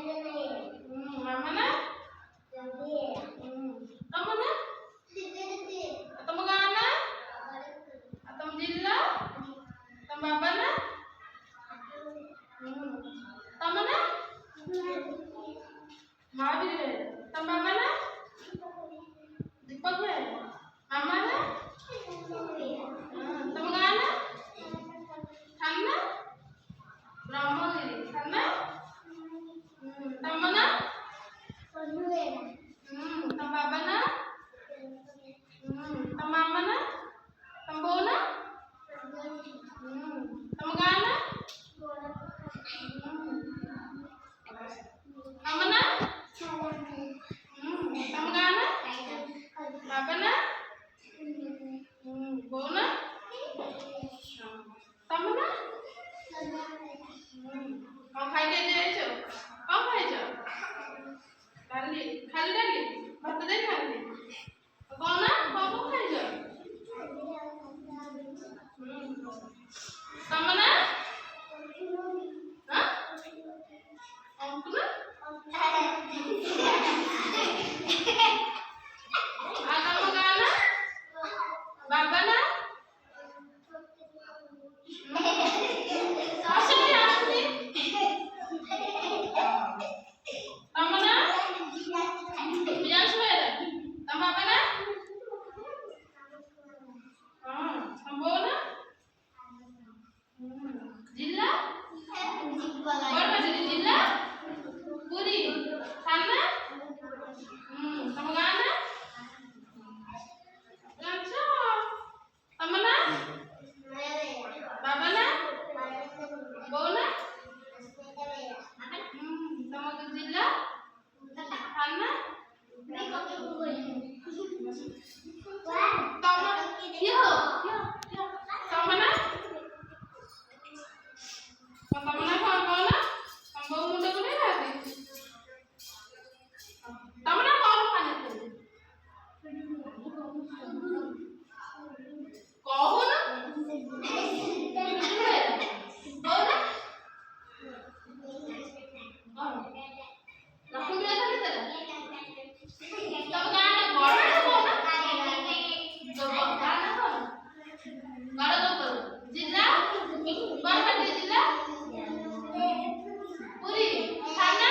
ମାମା ନା ତମ ନା ତମ ଗାଁ ନା ତମ ଜିଲ୍ଲା ତମ ବାବା ନା ତମ ନା ମହାବୀର ତମ ବାବା ନା ଦୀପକ ଭାଇ ମାମା ନା ତମ ଗାଁ ନା ଥାନା ବ୍ରହ୍ମଗିରି ଥାନା ତମ ନା ତମ ବାବା ନା ତମ ମାମା ନା ତମ ବୋଉ ନା ତମ ଗାଁ ନା ତମ ନା ତମ ଗାଁ ନା ବାବା ନା ବୋଉ ନା ତମ ନା କଣ ଖାଇକି ଯାଇଛ କଣ ଖାଇଛ ଡାଲି ଖାଲି ଡାଲି ଭାତ ଦେଇ ଖାଆନ୍ତି କଣ ନା କଣ ଖାଇଛ ତମ ନା ଅଙ୍କୁନା ଆଉ ତମ ଗାଁ ନା ବାବା ନା ଆସୁନି ଆସୁନି ତମ ନା ବିଜାଂଶୁ ବେହେରା ତମ ବାବା ନା ତମ ବୋଉ ନା ଜିଲ୍ଲା ବରପାଲି ଜିଲ୍ଲା ପୁରୀ ଥାନା ତମ ଗାଁ ନା ଜାଣିଛ ତମ ନା ବାବା ନା ବୋଉ ନା ତମ ଜିଲ୍ଲା ଥାନା ତମ ତମ ନା ତମ ନା କଣ କଣ ନା ତମ ବୋଉ ମୁଣ୍ଡ କୁଣ୍ଡେଇ ନାହାନ୍ତି ତମ ନା କଣ ପାଣି କହୁନ ଜିଲ୍ଲା ବରପାଲି ଜିଲ୍ଲା ପୁରୀ ଥାନା